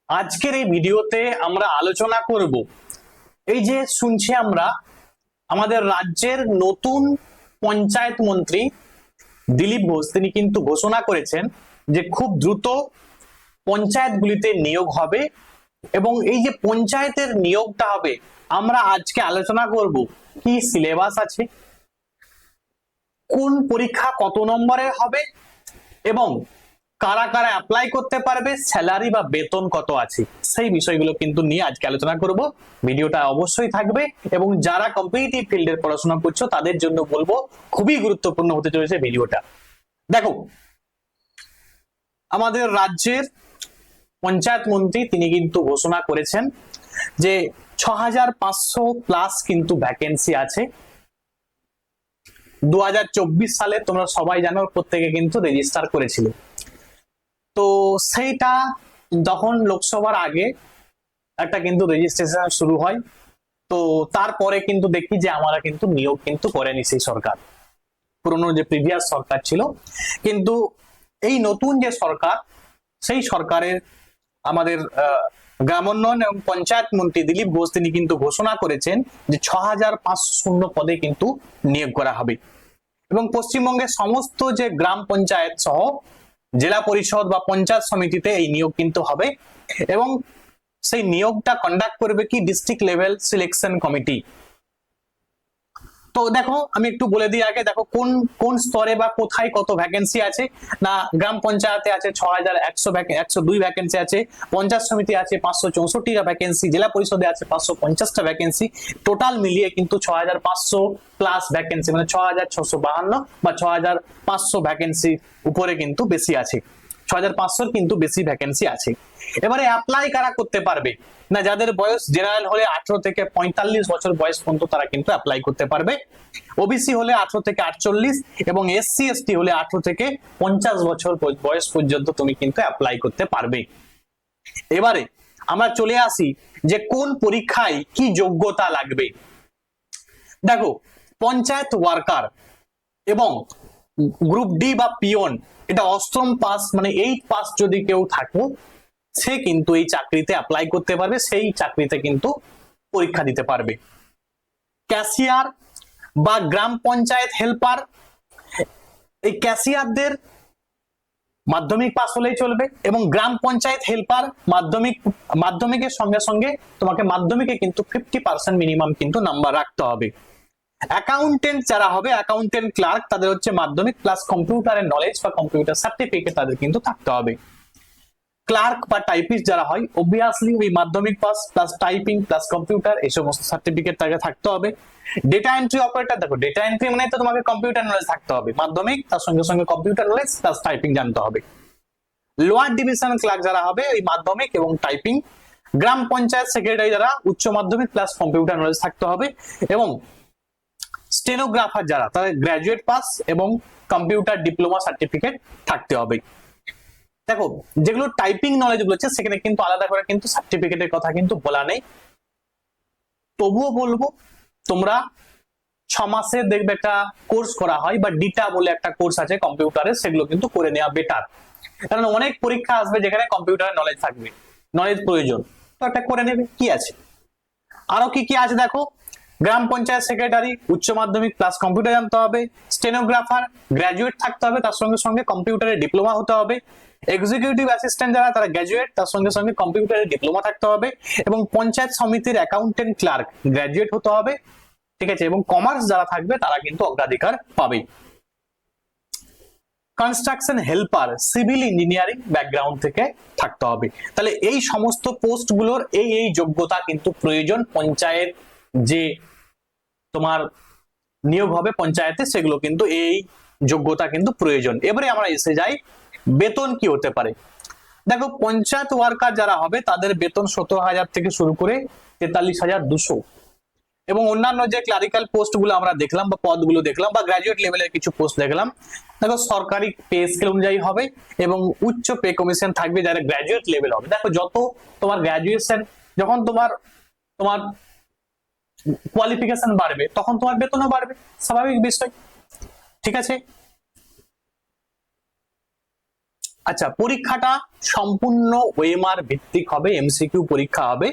আজকের এই ভিডিওতে আমরা আলোচনা করব এই যে শুনছি আমরা আমাদের রাজ্যের নতুন পঞ্চায়েত মন্ত্রী দিলীপ ঘোষ তিনি কিন্তু ঘোষণা করেছেন যে খুব দ্রুত পঞ্চায়েতগুলিতে নিয়োগ হবে এবং এই যে পঞ্চায়েতের নিয়োগটা হবে আমরা আজকে আলোচনা করব কি সিলেবাস আছে, কোন পরীক্ষা কত নম্বরের হবে এবং কারা কারা অ্যাপ্লাই করতে পারবে, স্যালারি বা বেতন কত আছে, সেই বিষয়গুলো কিন্তু নিয়ে আজকে আলোচনা করব। ভিডিওটা অবশ্যই থাকবে এবং যারা কম্পিটিটিভ ফিল্ডের পড়াশোনা করছো তাদের জন্য বলবো খুবই গুরুত্বপূর্ণ হতে চলেছে ভিডিওটা। দেখো, আমাদের রাজ্যের পঞ্চায়েত মন্ত্রী তিনি কিন্তু ঘোষণা করেছেন যে 6500 প্লাস কিন্তু ভ্যাকেন্সি আছে। 2024 সালে তোমরা সবাই জানো প্রত্যেকে কিন্তু রেজিস্টার করেছিল, তো সেইটা যখন লোকসভার আগে একটা কিন্তু রেজিস্ট্রেশন শুরু হয়, তো তারপরে কিন্তু দেখি যে আমরা কিন্তু নিয়োগ কিন্তু করেনি সেই সরকার, পুরনো যে প্রিভিয়াস সরকার ছিল। কিন্তু এই নতুন যে সরকার, সেই সরকারের আমাদের গ্রামোন্নয়ন এবং পঞ্চায়েত মন্ত্রী দিলীপ ঘোষ তিনি কিন্তু ঘোষণা করেছেন যে 6500 পদে কিন্তু নিয়োগ করা হবে এবং পশ্চিমবঙ্গের সমস্ত যে গ্রাম পঞ্চায়েত সহ জেলা পরিষদ বা পঞ্চায়েত সমিতিতে এই নিয়োগ কিন্তু হবে এবং সেই নিয়োগটা কন্ডাক্ট করবে কি ডিস্ট্রিক্ট লেভেল সিলেকশন কমিটি। তো দেখো আমি একটু বলে দিই আগে, দেখো কোন কোন স্তরে বা কোথায় কত ভ্যাকেন্সি আছে না। গ্রাম পঞ্চায়েতে আছে 6102 ভ্যাকেন্সি আছে, পঞ্চায়েত সমিতি আছে 564টা ভ্যাকেন্সি, জেলা পরিষদে আছে 550টা ভ্যাকেন্সি, টোটাল মিলিয়ে কিন্তু 6500 প্লাস ভ্যাকেন্সি, মানে 6652 বা 6500 ভ্যাকেন্সি উপরে কিন্তু বেশি আছে, 6500 কিন্তু বেশি ভ্যাকেন্সি আছে। এবারে অ্যাপ্লাই কারা করতে পারবে না, যাদের বয়স জেনারেল হলে 18 থেকে 45 বছর বয়স পর্যন্ত তারা কিন্তু অ্যাপ্লাই করতে পারবে, ওবিসি হলে 18 থেকে 48 এবং এসসি এসটি হলে 18 থেকে 50 বছর বয়স পর্যন্ত তুমি কিন্তু অ্যাপ্লাই করতে পারবে। এবারে আমরা চলে আসি যে কোন পরীক্ষায় কি যোগ্যতা লাগবে। দেখো, পঞ্চায়েত ওয়ার্কার এবং গ্রুপ ডি বা পিওন, এটা অষ্টম পাস মানে 8 পাস যদি কেউ থাকে সে কিন্তু এই চাকরিতে অ্যাপ্লাই করতে পারবে, সেই চাকরিতে কিন্তু পরীক্ষা দিতে পারবে। ক্যাশিয়ার বা গ্রাম পঞ্চায়েত হেল্পার, এই ক্যাশিয়ারদের মাধ্যমিক পাস হলেই চলবে এবং গ্রাম পঞ্চায়েত হেল্পার মাধ্যমিকের সঙ্গে সঙ্গে তোমাকে মাধ্যমিকে কিন্তু 50% মিনিমাম কিন্তু নাম্বার রাখতে হবে। অ্যাকাউন্টেন্ট যারা হবে, অ্যাকাউন্টেন্ট ক্লার্ক, তাদের হচ্ছে মাধ্যমিক প্লাস কম্পিউটারের নলেজ বা কম্পিউটার সার্টিফিকেট তাদের কিন্তু থাকতে হবে। ক্লার্ক বা টাইপিস্ট যারা হয় অবভিয়াসলি ওই মাধ্যমিক pass plus typing plus computer এই সমস্ত সার্টিফিকেট তাকে থাকতে হবে। ডেটা এন্ট্রি অপারেটর, দেখো ডেটা এন্ট্রি মানে তো তোমাকে কম্পিউটার নলেজ থাকতে হবে, মাধ্যমিক তার সঙ্গে সঙ্গে কম্পিউটার নলেজ প্লাস টাইপিং জানতে হবে। লোয়ার ডিভিশন ক্লার্ক যারা হবে ওই মাধ্যমিক এবং টাইপিং। গ্রাম পঞ্চায়েত সেক্রেটারি যারা উচ্চ মাধ্যমিক প্লাস কম্পিউটার নলেজ থাকতে হবে এবং স্টেনোগ্রাফার যারা তাদের গ্রাজুয়েট পাস এবং কম্পিউটার ডিপ্লোমা সার্টিফিকেট থাকতে হবে। দেখো, যেগুলো টাইপিং নলেজ বলেছে সেখানে কিন্তু আলাদা করে কিন্তু সার্টিফিকেটের কথা কিন্তু বলা নেই, তবুও বলবো তোমরা 6 মাসে দেখবে একটা কোর্স করা হয় বা ডিটা বলে একটা কোর্স আছে কম্পিউটারের, সেগুলো কিন্তু করে নেওয়া বেটার, কারণ অনেক পরীক্ষা আসবে যেখানে কম্পিউটারের নলেজ থাকবে, নলেজ প্রয়োজন, তো একটা করে নেবে কি আছে। আরো কি কি আছে দেখো, গ্রাম পঞ্চায়েত সেক্রেটারি উচ্চ মাধ্যমিক প্লাস কম্পিউটার জানতে হবে, স্টেনোগ্রাফার গ্রাজুয়েট থাকতে হবে, তার সঙ্গে সঙ্গে কম্পিউটারে ডিপ্লোমা হতে হবে, এক্সিকিউটিভ অ্যাসিস্ট্যান্ট যারা তারা গ্রাজুয়েট, তার সঙ্গে সঙ্গে কম্পিউটারে ডিপ্লোমা থাকতে হবে এবং পঞ্চায়েত সমিতির অ্যাকাউন্টেন্ট ক্লার্ক গ্রাজুয়েট হতে হবে, ঠিক আছে, এবং কমার্স যারা থাকবে তারা কিন্তু অগ্রাধিকার পাবে। Construction helper civil engineering background থেকে থাকতে হবে। তাহলে এই সমস্ত পোস্ট গুলোর এই এই যোগ্যতা কিন্তু প্রয়োজন, পঞ্চায়েত যে তোমার নিয়োগ হবে পঞ্চায়েতে সেগুলো কিন্তু এই যোগ্যতা কিন্তু প্রয়োজন। এবারে আমরা এসে যাই বেতন কি হতে পারে। দেখো, পঞ্চায়েত ওয়ার্কার যারা হবে তাদের বেতন 17,000 থেকে শুরু করে 43,200 এবং অন্যান্য যে ক্লারিক্যাল পোস্ট গুলো আমরা দেখলাম বা পদগুলো দেখলাম বা গ্রাজুয়েট লেভেলের কিছু পোস্ট দেখলাম, দেখো সরকারি পে স্কেল অনুযায়ী হবে এবং উচ্চ পে কমিশন থাকবে যারা গ্রাজুয়েট লেভেল হবে। দেখো, যত তোমার গ্রাজুয়েশন, যখন তোমার তোমার কোয়ালিফিকেশন বাড়বে তখন তোমার বেতনও বাড়বে, স্বাভাবিক বিষয়, ঠিক আছে। আচ্ছা, পরীক্ষাটা সম্পূর্ণ ওএমআর ভিত্তিক হবে, এমসিকিউ পরীক্ষা হবে,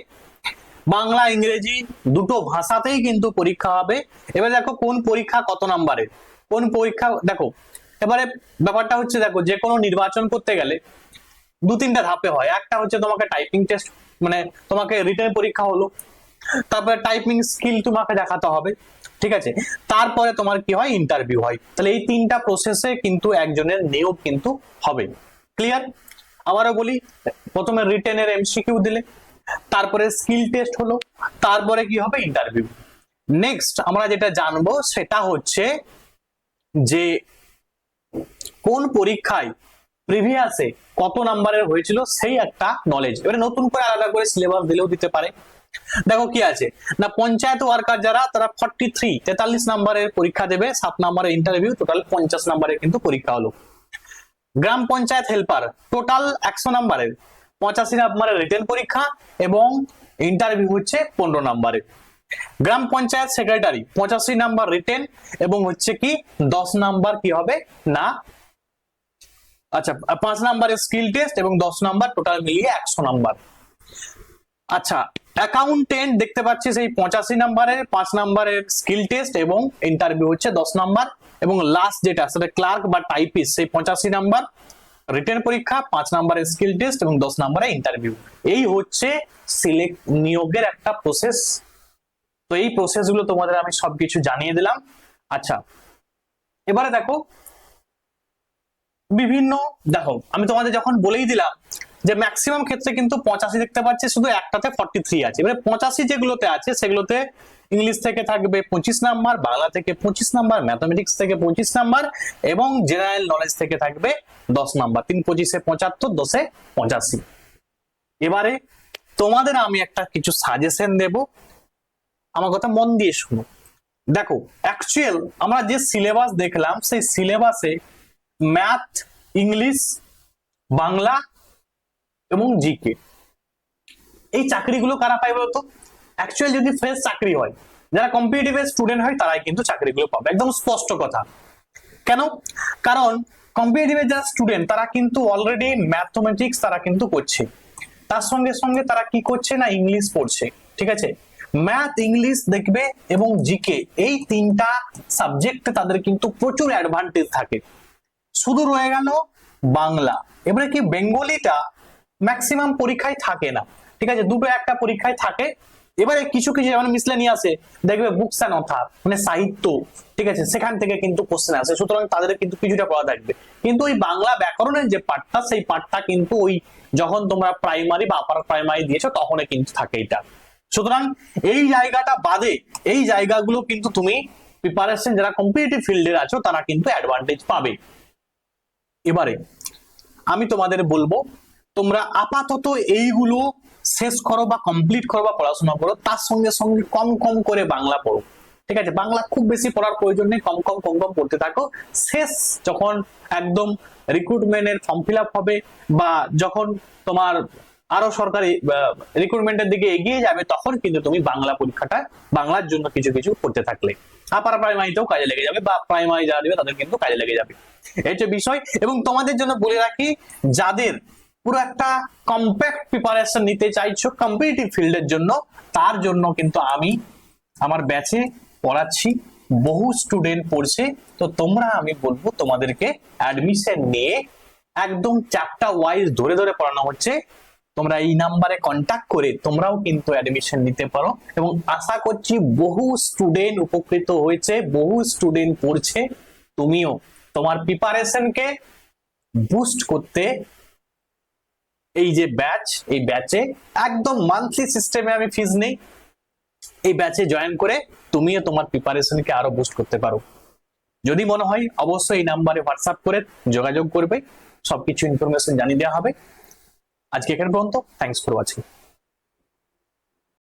বাংলা ইংরেজি দুটো ভাষাতেই কিন্তু পরীক্ষা হবে। এবার দেখো কোন পরীক্ষা কত নাম্বারের, কোন পরীক্ষা দেখো। এবারে ব্যাপারটা হচ্ছে দেখো, যে কোনো নির্বাচন করতে গেলে দু তিনটা ধাপে হয়। একটা হচ্ছে তোমাকে টাইপিং টেস্ট, মানে তোমাকে রিটেন পরীক্ষা হলো, তারপরে টাইপিং স্কিল তোমাকে দেখাতে হবে, ঠিক আছে, তারপরে তোমার কি হয়, ইন্টারভিউ হয়। তাহলে এই তিনটা প্রসেসে কিন্তু একজনের নিয়োগ কিন্তু হবে। ক্লিয়ার? আবারও বলি, প্রথমে রিটেনের এমসিকিউ দিলে, তারপরে স্কিল টেস্ট হলো, তারপরে কি হবে, ইন্টারভিউ। নেক্সট আমরা যেটা জানবো সেটা হচ্ছে যে কোন পরীক্ষায় প্রিভিয়াসে কত নাম্বারের হয়েছিল সেই একটা নলেজ। এবারে নতুন করে আলাদা করে সিলেবাস দিলেও দিতে পারে। দেখো কি আছে না, পঞ্চায়েত ওয়ার্কার যারা, তারা 43 নাম্বারের পরীক্ষা দেবে, 7 নাম্বারের ইন্টারভিউ, টোটাল 50 নাম্বারের কিন্তু পরীক্ষা হলো। গ্রাম পঞ্চায়েত হেল্পার টোটাল 100 নাম্বারের, 85 নাম্বারের রিটেন পরীক্ষা এবং ইন্টারভিউ হচ্ছে 15 নাম্বারের। গ্রাম পঞ্চায়েত সেক্রেটারি 85 নাম্বার রিটেন এবং হচ্ছে কি 10 নাম্বার কি হবে না, আচ্ছা 5 নাম্বারের স্কিল টেস্ট এবং 10 নাম্বার, টোটাল মিলিয়ে 100 নাম্বার। আচ্ছা, অ্যাকাউন্টেন্ট দেখতে পাচ্ছি সেই 85 নাম্বারের, 5 নাম্বারের স্কিল টেস্ট এবং ইন্টারভিউ হচ্ছে 10 নাম্বার, এবং লাস্ট যেটা সেটা ক্লার্ক বা টাইপিস্ট, সেই 85 নাম্বার রিটেন পরীক্ষা, 5 নাম্বারের স্কিল টেস্ট এবং 10 নাম্বারের ইন্টারভিউ। এই হচ্ছে সিলেক্ট নিয়োগের একটা প্রসেস। তো এই প্রসেস গুলো তোমাদের আমি সবকিছু জানিয়ে দিলাম। আচ্ছা, এবারে দেখো বিভিন্ন, দেখো আমি তোমাদের যখন বলেই দিলাম যে ম্যাক্সিমাম ক্ষেত্রে কিন্তু 85 দেখতে পাচ্ছি, শুধু একটাতে 43 আছে। এবারে 85 যেগুলোতে আছে সেগুলোতে ইংলিশ থেকে থাকবে 25 নাম্বার, বাংলা থেকে 25 নাম্বার, ম্যাথমেটিক্স থেকে 25 নাম্বার এবং জেনারেল নলেজ থেকে থাকবে 10 নাম্বার। 3 25 75, 10 85। এবারে তোমাদের আমি একটা কিছু সাজেশন দেব, আমার কথা মন দিয়ে শুনো। দেখো অ্যাকচুয়াল আমরা যে সিলেবাস দেখলাম সেই সিলেবাসে ম্যাথ, ইংলিশ, বাংলা এবং জিকে, এই চাকরিগুলো কারা পায় বলতো? অ্যাকচুয়াল যদি ফ্রেশ চাকরি হয়, যারা কম্পিটিটিভ স্টুডেন্ট হয় তারাই কিন্তু চাকরিগুলো পাবে, একদম স্পষ্ট কথা। কেন? কারণ কম্পিটিটিভের যারা স্টুডেন্ট তারা কিন্তু অলরেডি ম্যাথমেটিক্স তারা কিন্তু করছে, তার সঙ্গে সঙ্গে তারা কি করছে না, ইংলিশ পড়ছে, ঠিক আছে। ম্যাথ, ইংলিশ দেখবে এবং জিকে, এই তিনটা সাবজেক্টে তাদের কিন্তু প্রচুর অ্যাডভান্টেজ থাকে। শুধু রয়ে গেল বাংলা। এবারে কি বেঙ্গলিটা ম্যাক্সিমাম পরীক্ষায় থাকে না, ঠিক আছে, দুটো একটা পরীক্ষায় থাকে। এবারে কিছু কিছু যেমন মিসলেনিয়াসে দেখবে বুকস এন্ড অথর, মানে সাহিত্য, ঠিক আছে, সেখান থেকে কিন্তু কোশ্চেন আসে, সুতরাং তাদের কিন্তু কিছুটা পড়া থাকবে। কিন্তু ওই বাংলা ব্যাকরণের যে পার্টটা, সেই পার্টটা কিন্তু ওই যখন তোমরা প্রাইমারি বা আপার প্রাইমারি দিয়েছো তখনই কিন্তু থাকে এটা। সুতরাং এই জায়গাটা বাদে এই জায়গাগুলো কিন্তু তুমি প্রিপারেশন যারা কম্পিটিটিভ ফিল্ডের আছো তারা কিন্তু অ্যাডভান্টেজ পাবে। এবারে আমি তোমাদের বলবো, তোমরা আপাতত এইগুলো শেষ করো বা কমপ্লিট করো বা পড়াশোনা করো, তার সঙ্গে সঙ্গে কম কম করে বাংলা পড়ো, ঠিক আছে। বাংলা খুব বেশি পড়ার প্রয়োজন নেই, কম কম কম কম পড়তে থাকো। শেষ যখন একদম রিক্রুটমেন্টের ফর্ম ফিল আপ হবে বা যখন তোমার আরো সরকারি রিক্রুটমেন্টের দিকে এগিয়ে যাবে, তখন কিন্তু তুমি বাংলা পরীক্ষাটা, বাংলার জন্য কিছু কিছু করতে থাকলে আপার প্রাইমারিতেও কাজে লেগে যাবে, বা প্রাইমারি যারা দেবে তাদের কিন্তু কাজে লেগে যাবে। এই হচ্ছে বিষয়। এবং তোমাদের জন্য বলে রাখি, যাদের পুরো একটা কম্প্যাক্ট প্রিপারেশন নিতে চাইছো কম্পিটিটিভ ফিল্ডের জন্য, তার জন্য কিন্তু আমি আমার ব্যাচে পড়াচ্ছি, বহু স্টুডেন্ট পড়ছে। তো তোমরা, আমি বলবো তোমাদেরকে অ্যাডমিশন নিয়ে একদম চ্যাপ্টার ওয়াইজ ধরে ধরে পড়ানো হচ্ছে। তোমরা এই নাম্বারে কন্ট্যাক্ট করে তোমরাও কিন্তু অ্যাডমিশন নিতে পারো, এবং আশা করছি বহু স্টুডেন্ট উপকৃত হয়েছে, বহু স্টুডেন্ট পড়ছে। তুমিও তোমার প্রিপারেশনকে বুস্ট করতে এই যে ব্যাচ, এই ব্যাচে একদম মান্থলি সিস্টেমে আমি ফিজ নেই, এই ব্যাচে জয়েন করে তুমিও তোমার প্রিপারেশনকে আরো বুস্ট করতে পারো। যদি মনে হয় অবশ্যই এই নাম্বারে হোয়াটসঅ্যাপ করে যোগাযোগ করবে, সবকিছু ইনফরমেশন জানিয়ে দেওয়া হবে। আজকে এখানে পর্যন্ত, থ্যাঙ্কস ফর ওয়াচিং।